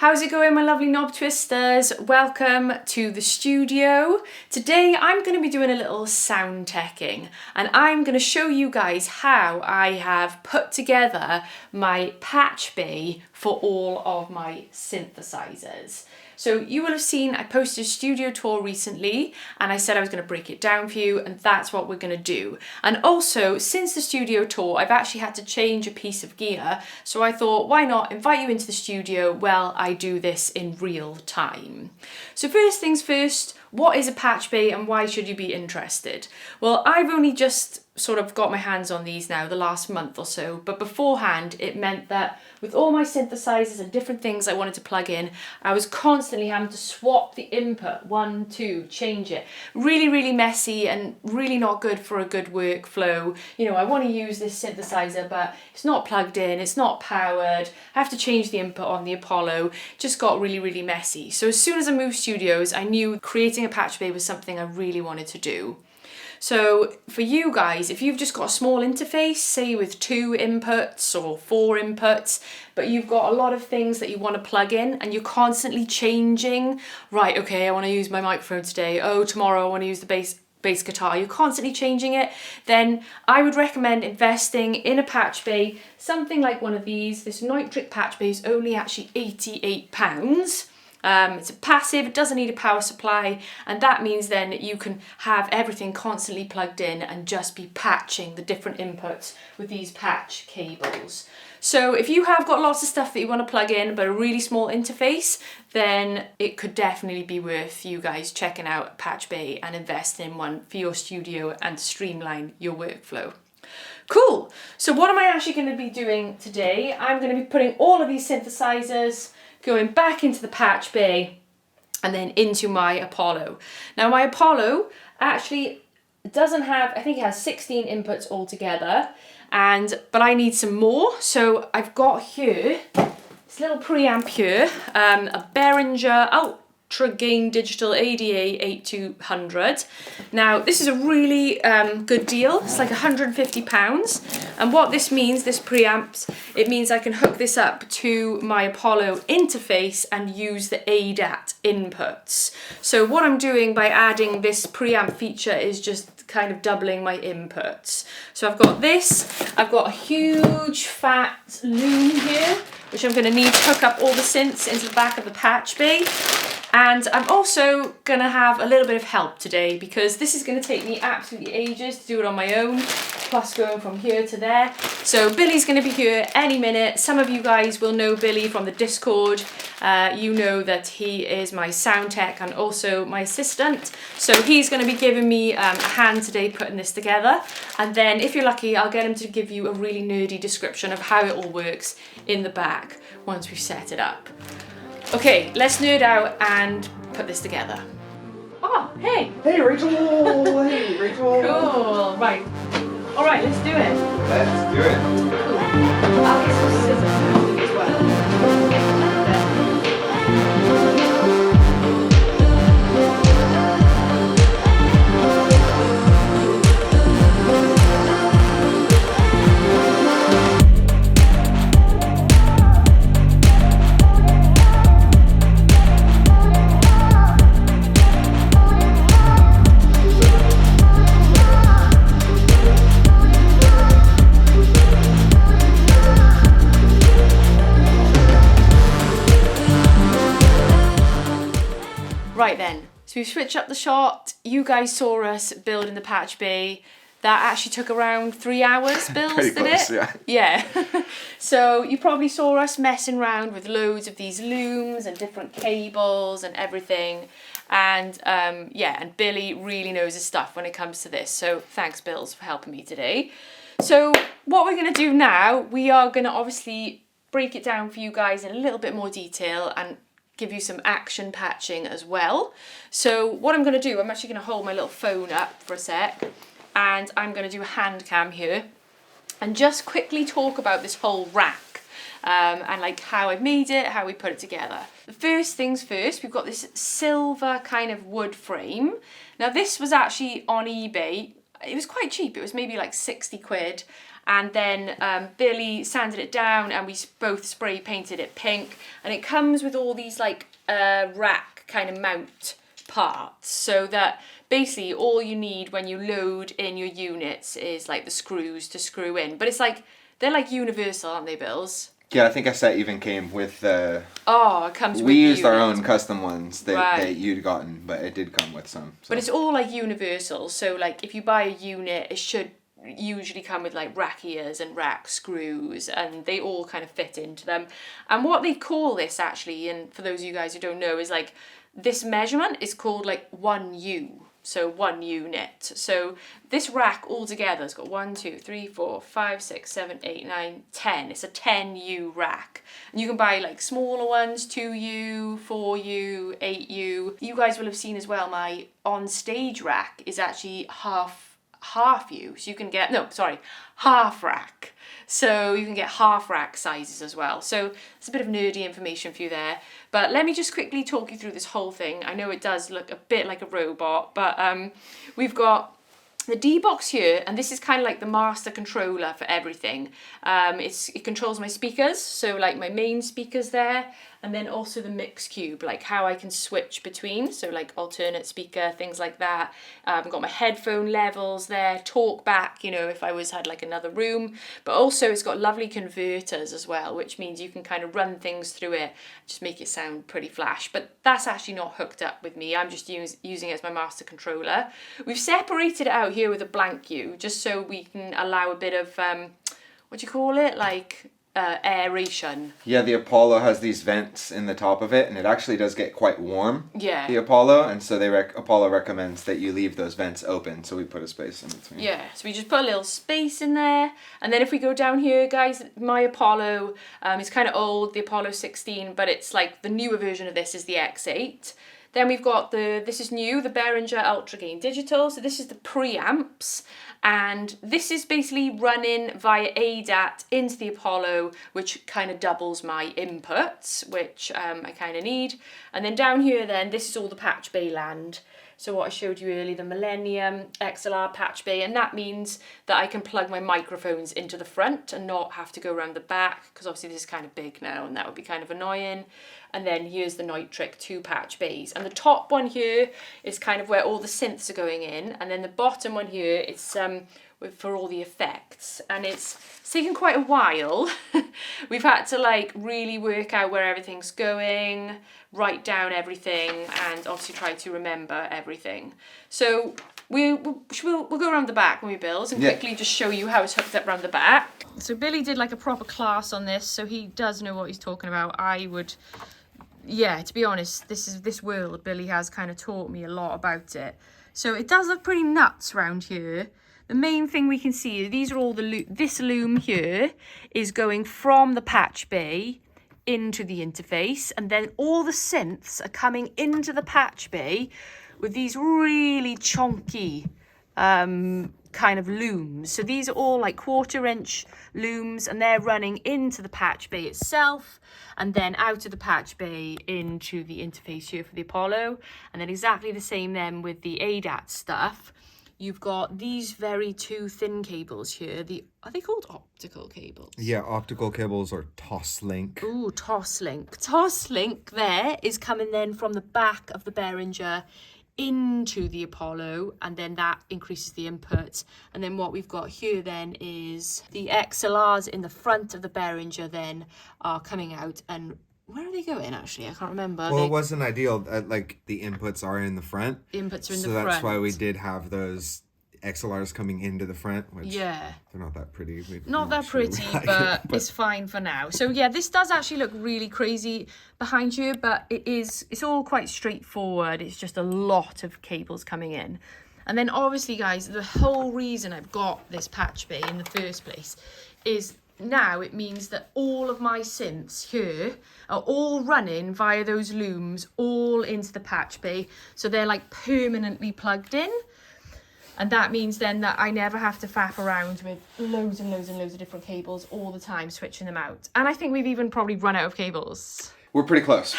How's it going, my lovely knob twisters? Welcome to the studio. Today I'm going to be doing a little sound teching and I'm going to show you guys how I have put together my patch bay for all of my synthesizers. So you will have seen I posted a studio tour recently and I said I was going to break it down for you, and that's what we're going to do. And also, since the studio tour, I've actually had to change a piece of gear, so I thought, why not invite you into the studio while I do this in real time. So first things first, what is a patch bay and why should you be interested? Well, I've only just sort of got my hands on these now the last month or so, but beforehand it meant that with all my synthesizers and different things I wanted to plug in, I was constantly having to swap the input, 1, 2, change it. Really messy and really not good for a good workflow. You know, I want to use this synthesizer but it's not plugged in, it's not powered, I have to change the input on the Apollo. Just got really messy. So as soon as I moved studios, I knew creating a patch bay was something I really wanted to do. So for you guys, if you've just got a small interface, say with 2 inputs or 4 inputs, but you've got a lot of things that you want to plug in and you're constantly changing, right, okay, I want to use my microphone today, oh, tomorrow I want to use the bass guitar, you're constantly changing it, then I would recommend investing in a patch bay, something like one of these. This Neutrik patch bay is only actually £88. It's a passive, it doesn't need a power supply, and that means then you can have everything constantly plugged in and just be patching the different inputs with these patch cables. So if you have got lots of stuff that you want to plug in but a really small interface, then it could definitely be worth you guys checking out Patch Bay and investing in one for your studio and streamline your workflow. Cool, so what am I actually going to be doing today? I'm going to be putting all of these synthesizers going back into the patch bay and then into my Apollo. Now my Apollo actually doesn't have, I think it has 16 inputs altogether, but I need some more. So I've got here this little preamp here, a Behringer Ultra Gain Digital ADA 8200. Now this is a really good deal. It's like £150, and what this means, this preamp, it means I can hook this up to my Apollo interface and use the ADAT inputs. So what I'm doing by adding this preamp feature is just kind of doubling my inputs. So I've got this, I've got a huge fat loom here, which I'm going to need to hook up all the synths into the back of the patch bay. And I'm also going to have a little bit of help today because this is going to take me absolutely ages to do it on my own, plus going from here to there. So Billy's going to be here any minute. Some of you guys will know Billy from the Discord. You know that he is my sound tech and also my assistant. So he's going to be giving me a hand today putting this together. And then if you're lucky, I'll get him to give you a really nerdy description of how it all works in the back once we've set it up. Okay, let's nerd out and put this together. Oh, hey! Hey, Rachel! Hey, Rachel! Cool, right. All right, let's do it. Let's do it. Cool. I'll get some scissors as well. Right then, so we switched up the shot. You guys saw us building the patch bay. That actually took around 3 hours, Bills, Pretty did close, it? Yeah. So you probably saw us messing around with loads of these looms and different cables and everything. And and Billy really knows his stuff when it comes to this. So thanks, Bills, for helping me today. So what we're going to do now, we are going to obviously break it down for you guys in a little bit more detail and give you some action patching as well. So what I'm going to do, I'm actually going to hold my little phone up for a sec and I'm going to do a hand cam here and just quickly talk about this whole rack and like how I made it, how we put it together. The first things first, we've got this silver kind of wood frame. Now this was actually on eBay. It was quite cheap, it was maybe like 60 quid, and then Billy sanded it down, and we both spray painted it pink, and it comes with all these like rack kind of mount parts, so that basically all you need when you load in your units is like the screws to screw in. But it's like, they're like universal, aren't they, Bills? Yeah, I think a set even came with the... Oh, it comes with We used our units. own custom ones that Right. you'd gotten, but it did come with some. So. But it's all like universal, so like if you buy a unit, it should usually come with like rack ears and rack screws, and they all kind of fit into them. And what they call this actually, and for those of you guys who don't know, is like this measurement is called like 1U, so 1 unit. So this rack altogether has got 1, 2, 3, 4, 5, 6, 7, 8, 9, 10. It's a 10U rack. And you can buy like smaller ones, 2U, 4U, 8U. You guys will have seen as well, my on stage rack is actually half U. So you can get, no, sorry, half rack. So you can get half rack sizes as well. So it's a bit of nerdy information for you there. But let me just quickly talk you through this whole thing. I know it does look a bit like a robot, but we've got the D-Box here, and this is kind of like the master controller for everything. It controls my speakers, so like my main speakers there, and then also the mix cube, like how I can switch between, so like alternate speaker, things like that. I've got my headphone levels there, talk back, you know, if I had like another room, but also it's got lovely converters as well, which means you can kind of run things through it, just make it sound pretty flash. But that's actually not hooked up with me, I'm just using it as my master controller. We've separated it out here with a blank U, just so we can allow a bit of, what do you call it, like aeration. Yeah, the Apollo has these vents in the top of it, and it actually does get quite warm. Yeah. The Apollo, and so Apollo recommends that you leave those vents open, so we put a space in between. Yeah, so we just put a little space in there, and then if we go down here, guys, my Apollo is kind of old, the Apollo 16, but it's like the newer version of this is the X8. Then we've got this is new, the Behringer Ultra Gain Digital. So this is the preamps, and this is basically running via ADAT into the Apollo, which kind of doubles my inputs, which I kind of need. And then down here then, this is all the patch bay land. So what I showed you earlier, the Millennium XLR patch bay, and that means that I can plug my microphones into the front and not have to go around the back, because obviously this is kind of big now and that would be kind of annoying. And then here's the Neutrik 2 patch bays. And the top one here is kind of where all the synths are going in, and then the bottom one here, it's for all the effects, and it's taken quite a while. We've had to like really work out where everything's going, write down everything, and obviously try to remember everything. So we'll go around the back when we build and quickly just show you how it's hooked up around the back. So Billy did like a proper class on this, so he does know what he's talking about. I would, yeah, to be honest, this world, Billy has kind of taught me a lot about it. So it does look pretty nuts around here. The main thing we can see, these are all this loom here is going from the patch bay into the interface, and then all the synths are coming into the patch bay with these really chonky kind of looms. So these are all like 1/4 inch looms, and they're running into the patch bay itself, and then out of the patch bay into the interface here for the Apollo. And then exactly the same then with the ADAT stuff. You've got these very 2 thin cables here. Are they called optical cables? Yeah, optical cables or Toslink. Ooh, Toslink. Toslink there is coming then from the back of the Behringer into the Apollo, and then that increases the input. And then what we've got here then is the XLRs in the front of the Behringer then are coming out, and where are they going actually? I can't remember. Well, it wasn't ideal. Like the inputs are in the front. The inputs are in the So front. that's why we did have those XLRs coming into the front, which Yeah. they're not that pretty. Not that pretty, but it's fine for now. So yeah, this does actually look really crazy behind you, but it's all quite straightforward. It's just a lot of cables coming in. And then obviously, guys, the whole reason I've got this patch bay in the first place is now it means that all of my synths here are all running via those looms all into the patch bay. So they're like permanently plugged in. And that means then that I never have to faff around with loads and loads and loads of different cables all the time, switching them out. And I think we've even probably run out of cables. We're pretty close.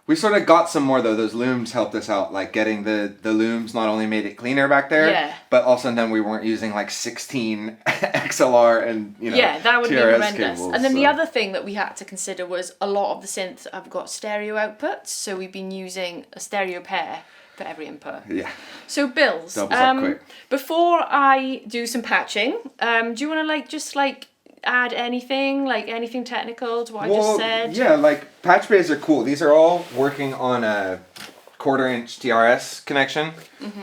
We sort of got some more though. Those looms helped us out. Like getting the looms not only made it cleaner back there, Yeah. but also then we weren't using like 16 XLR and Yeah, that would be TRS horrendous. cables, And then the so- other thing that we had to consider was a lot of the synths have got stereo outputs, so we've been using a stereo pair for every input. Yeah. So Bills, Doubles up quick. before I do some patching, do you want to just add anything technical to what I just said? Yeah, like patch bays are cool. These are all working on a 1/4 inch TRS connection.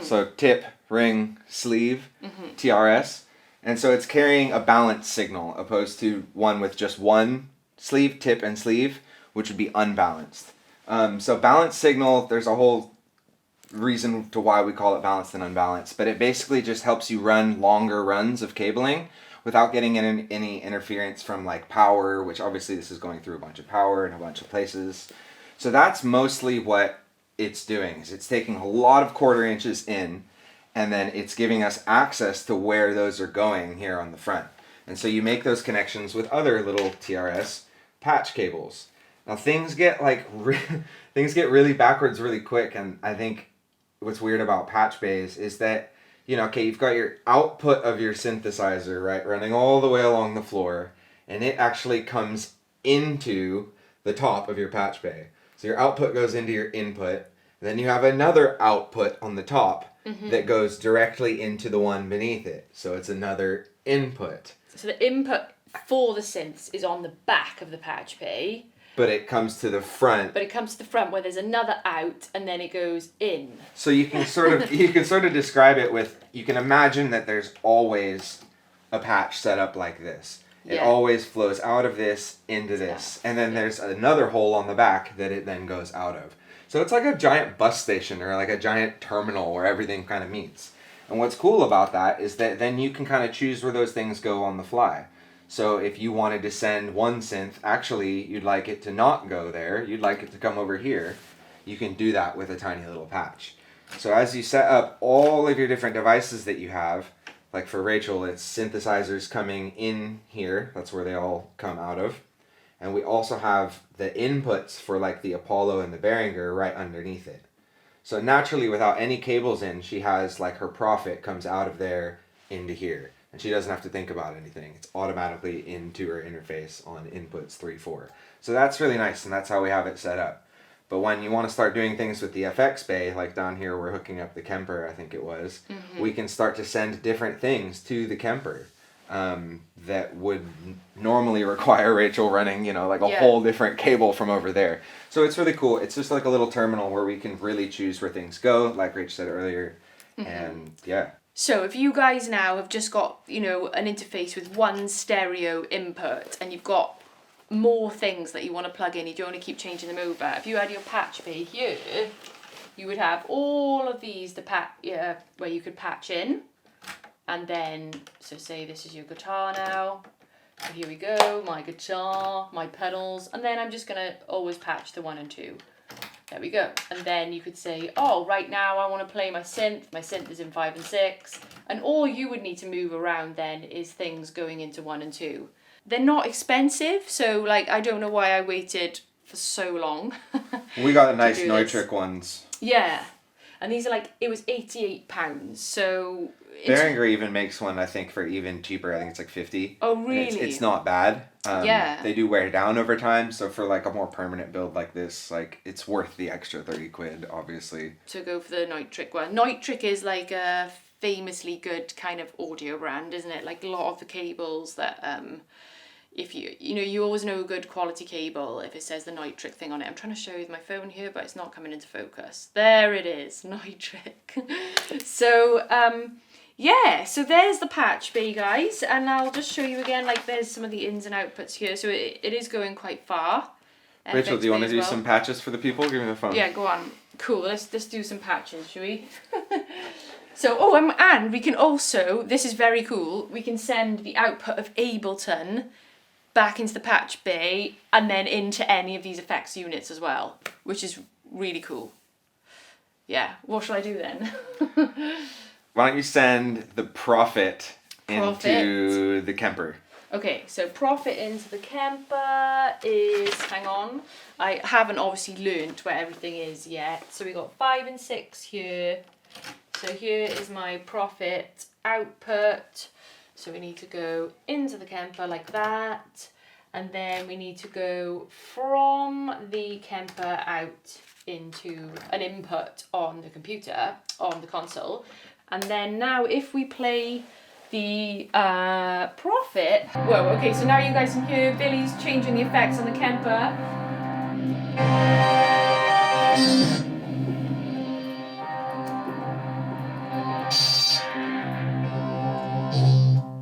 So tip, ring, sleeve, TRS. And so it's carrying a balanced signal opposed to one with just one sleeve, tip, and sleeve, which would be unbalanced. So balanced signal, there's a whole reason to why we call it balanced and unbalanced, but it basically just helps you run longer runs of cabling without getting any interference from like power, which obviously this is going through a bunch of power in a bunch of places. So that's mostly what it's doing, is it's taking a lot of 1/4 inches in, and then it's giving us access to where those are going here on the front. And so you make those connections with other little TRS patch cables. Now things get things get really backwards really quick, and I think what's weird about patch bays is that, okay, you've got your output of your synthesizer, right, running all the way along the floor, and it actually comes into the top of your patch bay. So your output goes into your input, then you have another output on the top that goes directly into the one beneath it. So it's another input. So the input for the synths is on the back of the patch bay, But it comes to the front. but it comes to the front where there's another out, and then it goes in. So you can sort of describe it with, you can imagine that there's always a patch set up like this. It Yeah. always flows out of this into this. And then there's another hole on the back that it then goes out of. So it's like a giant bus station or like a giant terminal where everything kind of meets. And what's cool about that is that then you can kind of choose where those things go on the fly. So if you wanted to send one synth, actually you'd like it to not go there, you'd like it to come over here, you can do that with a tiny little patch. So as you set up all of your different devices that you have, like for Rachel, it's synthesizers coming in here, that's where they all come out of. And we also have the inputs for like the Apollo and the Behringer right underneath it. So naturally, without any cables in, she has like her Prophet comes out of there into here. And she doesn't have to think about anything. It's automatically into her interface on inputs 3, 4. So that's really nice, and that's how we have it set up. But when you want to start doing things with the FX bay, like down here we're hooking up the Kemper, I think it was, we can start to send different things to the Kemper that would normally require Rachel running, like a whole different cable from over there. So it's really cool. It's just like a little terminal where we can really choose where things go, like Rach said earlier. And yeah. So if you guys now have just got, an interface with one stereo input, and you've got more things that you want to plug in, you don't want to keep changing them over. If you had your patch bay here, you would have all of these where you could patch in. And then, so say this is your guitar now. So here we go, my guitar, my pedals, and then I'm just going to always patch the 1 and 2. There we go. And then you could say, oh, right now I want to play my synth. My synth is in 5 and 6. And all you would need to move around then is things going into 1 and 2. They're not expensive, so I don't know why I waited for so long. We got the nice do this. Neutrik ones. Yeah. And these are it was £88, so... Behringer even makes one, I think, for even cheaper. I think it's like 50. Oh, And really? It's not bad. Yeah. They do wear down over time, so for a more permanent build like this, it's worth the extra 30 quid, obviously. To go for the Neutrik one. Neutrik is a famously good kind of audio brand, isn't it? A lot of the cables that if you always know a good quality cable if it says the Neutrik thing on it. I'm trying to show you with my phone here, but it's not coming into focus. There it is, Neutrik. So so there's the patch bay, guys, and I'll just show you again. There's some of the ins and outputs here, so it is going quite far. Rachel, FX do you want bay to as do well. some patches for the people? Give me the phone. Yeah, go on. Cool. Let's do some patches, shall we? So, and we can also, this is very cool, we can send the output of Ableton back into the patch bay and then into any of these effects units as well, which is really cool. Yeah, what shall I do then? Why don't you send the Prophet into the Kemper? Okay, so profit into the Kemper is, hang on, I haven't obviously learnt where everything is yet. So we got 5 and 6 here. So here is my profit output. So we need to go into the Kemper like that. And then we need to go from the Kemper out into an input on the computer, on the console. And then now if we play the profit. Whoa, okay, so now you guys can hear Billy's changing the effects on the Kemper.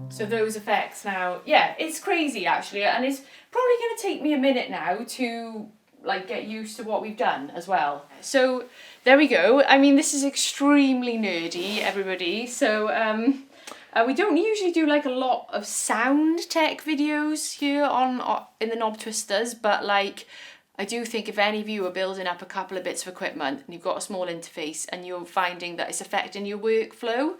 So those effects now, yeah, it's crazy actually, and it's probably going to take me a minute now to like get used to what we've done as well. So there we go. I mean, this is extremely nerdy, everybody. So we don't usually do like a lot of sound tech videos here on in the Knob Twisters, but like I do think if any of you are building up a couple of bits of equipment and you've got a small interface and you're finding that it's affecting your workflow,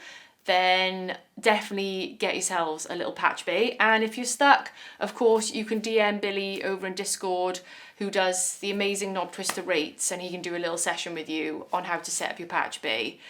then definitely get yourselves a little patch bay. And if you're stuck, of course, you can DM Billy over in Discord, who does the amazing Knob Twister rates, and he can do a little session with you on how to set up your patch bay.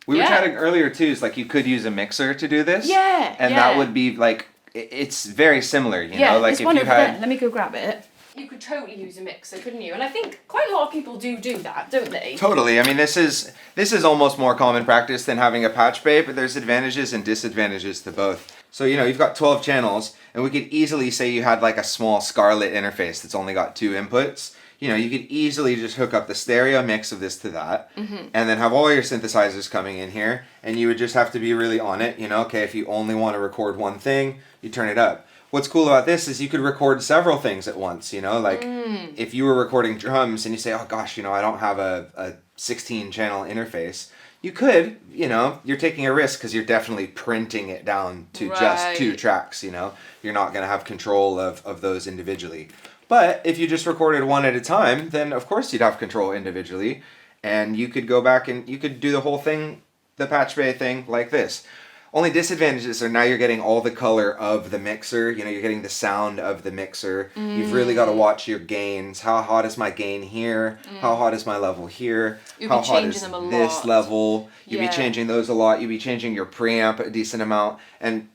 We were chatting earlier too, is like you could use a mixer to do this. Yeah. And that would be like, it's very similar, you know? Like if you had... Let me go grab it. You could totally use a mixer, couldn't you? And I think quite a lot of people do that, don't they? Totally. I mean, this is almost more common practice than having a patch bay, but there's advantages and disadvantages to both. So, you know, you've got 12 channels, and we could easily say you had like a small Scarlett interface that's only got 2 inputs. You know, you could easily just hook up the stereo mix of this to that, and then have all your synthesizers coming in here, and you would just have to be really on it. You know, okay, if you only want to record one thing, you turn it up. What's cool about this is you could record several things at once, you know, like if you were recording drums and you say, oh gosh, you know, I don't have a 16 channel interface, you could, you know, you're taking a risk because you're definitely printing it down to just 2 tracks, you know, you're not going to have control of those individually. But if you just recorded one at a time, then of course you'd have control individually, and you could go back and you could do the whole thing, the patch bay thing, like this. Only disadvantages are now you're getting all the color of the mixer, you know, you're getting the sound of the mixer. You've really got to watch your gains. How hot is my gain here? How hot is my level here? How hot is this level? You'll be changing those a lot. You'll be changing your preamp a decent amount. And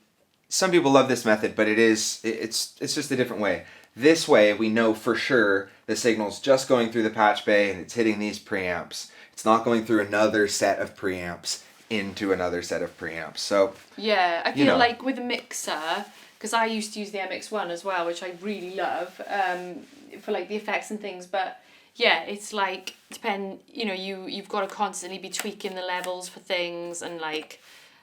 some people love this method, but it's just a different way. This way, we know for sure the signal's just going through the patch bay and it's hitting these preamps. It's not going through another set of preamps into another set of preamps. So yeah, I feel like with a mixer, because I used to use the MX1 as well, which I really love for like the effects and things, but yeah, it's like you know, you've got to constantly be tweaking the levels for things, and like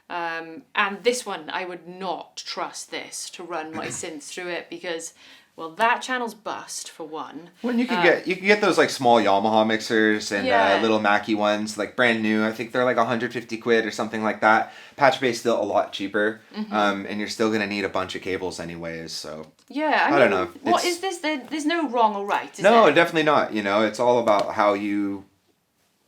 and this one I would not trust this to run my synths through it, because well, that channel's bust for one. Well, you can get those like small Yamaha mixers and little Mackie ones, like brand new. I think they're like 150 quid or something like that. Patch bay's still a lot cheaper, and you're still gonna need a bunch of cables anyways. So yeah, I don't know. What is this? There's no wrong or right. No, definitely not. You know, it's all about how you.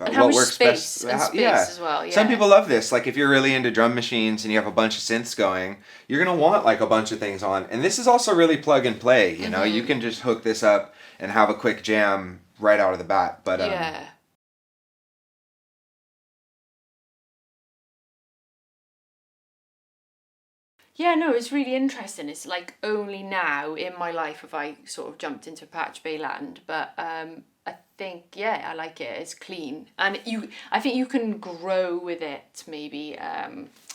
And how much space as well. Yeah. Some people love this. Like if you're really into drum machines and you have a bunch of synths going, you're going to want like a bunch of things on. And this is also really plug and play. You know, you can just hook this up and have a quick jam right out of the bat. But yeah, no, it's really interesting. It's like only now in my life have I sort of jumped into patch bay land. But I think, yeah, I like it. It's clean. And I think you can grow with it, maybe.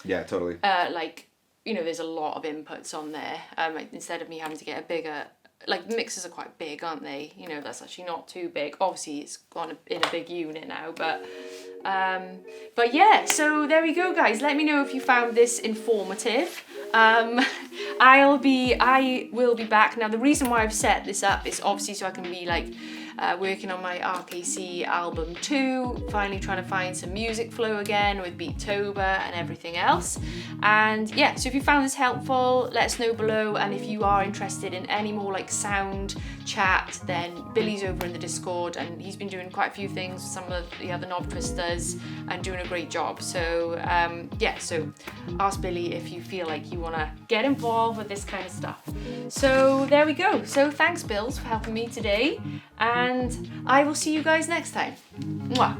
Yeah, totally. Like, you know, there's a lot of inputs on there. Instead of me having to get a bigger... Like, mixers are quite big, aren't they? You know, that's actually not too big. Obviously, it's gone in a big unit now, but yeah, so there we go, guys. Let me know if you found this informative. I will be back. Now, the reason why I've set this up is obviously so I can be, like, working on my RKC album 2, finally trying to find some music flow again with Beattober and everything else. And yeah, so if you found this helpful, let us know below, and if you are interested in any more like sound chat, then Billy's over in the Discord and he's been doing quite a few things with some of the other knob twisters and doing a great job. So yeah, so ask Billy if you feel like you want to get involved with this kind of stuff. So there we go. So thanks Bills for helping me today, and I will see you guys next time. Mwah.